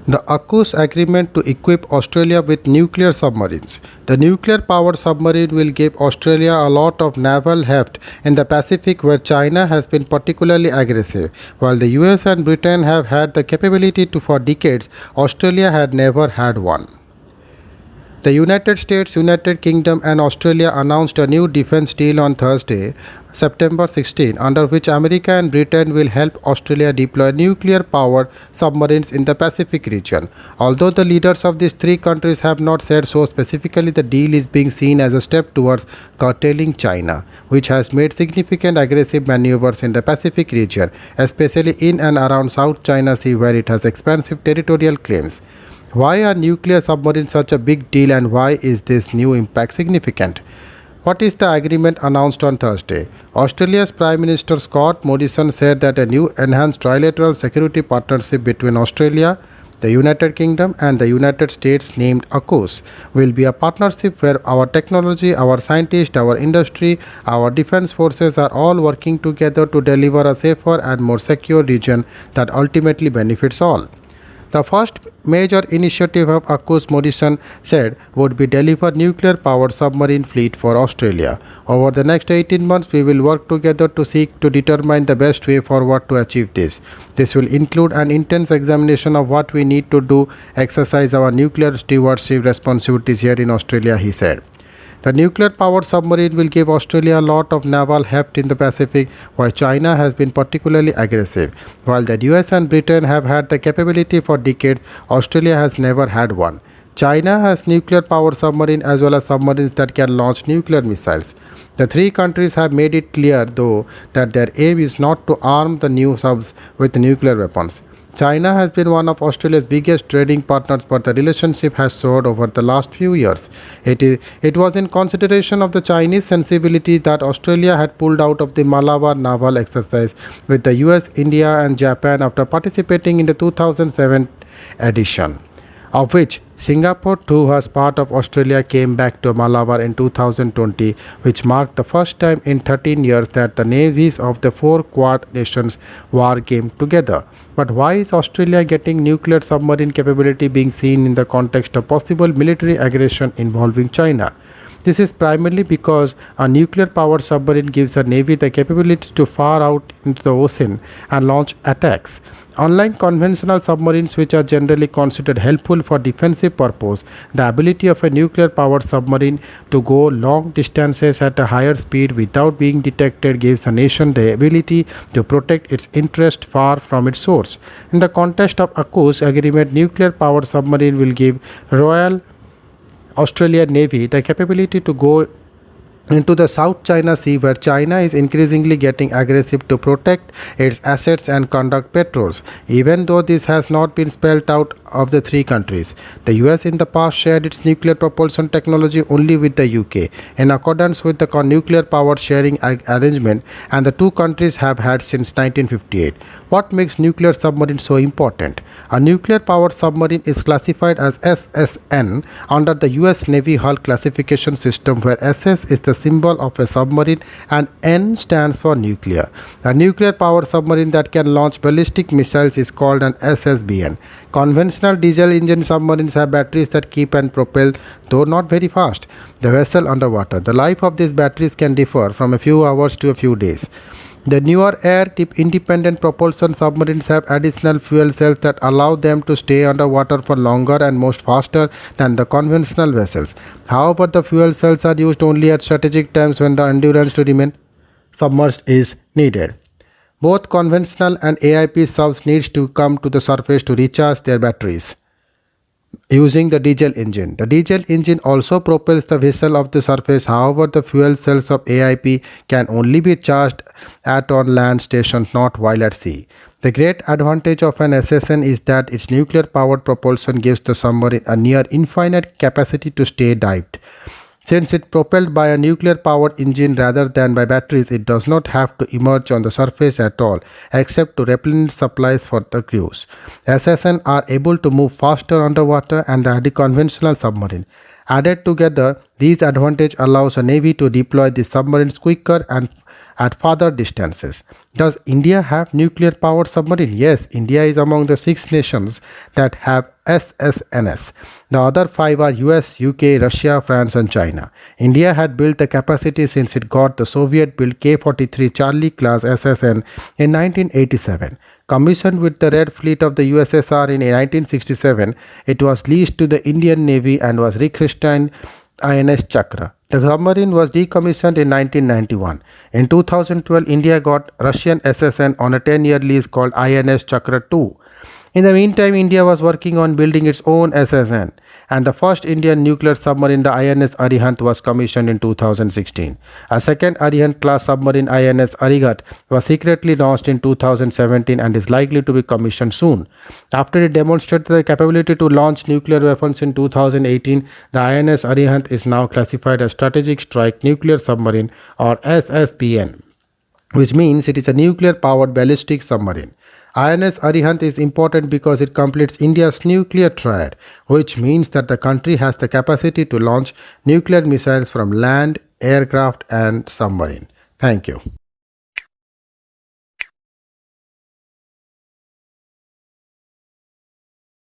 The AUKUS agreement to equip Australia with nuclear submarines. The nuclear powered submarine will give Australia a lot of naval heft in the Pacific where China has been particularly aggressive. While the US and Britain have had the capability to for decades, Australia had never had one. The United States, United Kingdom, and Australia announced a new defense deal on Thursday, September 16, under which America and Britain will help Australia deploy nuclear powered submarines in the Pacific region. Although the leaders of these three countries have not said so specifically, the deal is being seen as a step towards curtailing China, which has made significant aggressive maneuvers in the Pacific region, especially in and around South China Sea, where it has expansive territorial claims. Why are nuclear submarines such a big deal and why is this new impact significant? What is the agreement announced on Thursday? Australia's Prime Minister Scott Morrison said that a new enhanced trilateral security partnership between Australia, the United Kingdom, and the United States, named AUKUS, will be a partnership where our technology, our scientists, our industry, our defense forces are all working together to deliver a safer and more secure region that ultimately benefits all. The first major initiative of AUKUS, Morrison said, would be deliver nuclear-powered submarine fleet for Australia. Over the next 18 months, we will work together to seek to determine the best way forward to achieve this. This will include an intense examination of what we need to do, exercise our nuclear stewardship responsibilities here in Australia, he said. The nuclear powered submarine will give Australia a lot of naval heft in the Pacific, while China has been particularly aggressive. While the US and Britain have had the capability for decades, Australia has never had one. China has nuclear powered submarine as well as submarines that can launch nuclear missiles. The three countries have made it clear, though, that their aim is not to arm the new subs with nuclear weapons. China has been one of Australia's biggest trading partners, but the relationship has soared over the last few years. It was in consideration of the Chinese sensibility that Australia had pulled out of the Malabar naval exercise with the US, India, and Japan after participating in the 2007 edition, of which Singapore too, as part of Australia, came back to Malabar in 2020, which marked the first time in 13 years that the navies of the four Quad nations war game together. But why is Australia getting nuclear submarine capability being seen in the context of possible military aggression involving China? This is primarily because a nuclear powered submarine gives a navy the capability to far out into the ocean and launch attacks. Unlike conventional submarines, which are generally considered helpful for defensive purpose, the ability of a nuclear powered submarine to go long distances at a higher speed without being detected gives a nation the ability to protect its interest far from its source. In the context of AUKUS agreement, nuclear powered submarine will give Royal Australian Navy the capability to go into the South China Sea, where China is increasingly getting aggressive to protect its assets and conduct patrols, even though this has not been spelled out of the three countries. The US in the past shared its nuclear propulsion technology only with the UK, in accordance with the nuclear power sharing arrangement, and the two countries have had since 1958. What makes nuclear submarine so important? A nuclear powered submarine is classified as SSN under the US Navy hull classification system, where SS is the symbol of a submarine and N stands for nuclear. A nuclear powered submarine that can launch ballistic missiles is called an SSBN. Conventional diesel engine submarines have batteries that keep and propel, though not very fast, the vessel underwater. The life of these batteries can differ from a few hours to a few days. The newer air-tip independent propulsion submarines have additional fuel cells that allow them to stay underwater for longer and most faster than the conventional vessels. However, the fuel cells are used only at strategic times when the endurance to remain submerged is needed. Both conventional and AIP subs need to come to the surface to recharge their batteries using the diesel engine. The diesel engine also propels the vessel off the surface. However, the fuel cells of AIP can only be charged at on land stations, not while at sea. The great advantage of an SSN is that its nuclear powered propulsion gives the submarine a near infinite capacity to stay dived. Since it's propelled by a nuclear-powered engine rather than by batteries, it does not have to emerge on the surface at all, except to replenish supplies for the crews. SSN are able to move faster underwater than the conventional submarine. Added together, these advantages allows a navy to deploy the submarines quicker and at farther distances. Does India have nuclear powered submarine? Yes, India is among the 6 nations that have SSNS. The other 5 are US, UK, Russia, France, and China. India had built the capacity since it got the Soviet built K 43 Charlie class SSN in 1987. Commissioned with the Red Fleet of the USSR in 1967, it was leased to the Indian Navy and was rechristened INS Chakra. The submarine was decommissioned in 1991. In 2012, India got Russian SSN on a 10-year lease called INS Chakra 2. In the meantime, India was working on building its own SSN, and the first Indian nuclear submarine, the INS Arihant, was commissioned in 2016. A second Arihant class submarine, INS Arigat, was secretly launched in 2017 and is likely to be commissioned soon. After it demonstrated the capability to launch nuclear weapons in 2018, the INS Arihant is now classified as Strategic Strike Nuclear Submarine, or SSBN, which means it is a nuclear powered ballistic submarine. INS Arihant is important because it completes India's nuclear triad, which means that the country has the capacity to launch nuclear missiles from land, aircraft, and submarine. Thank you.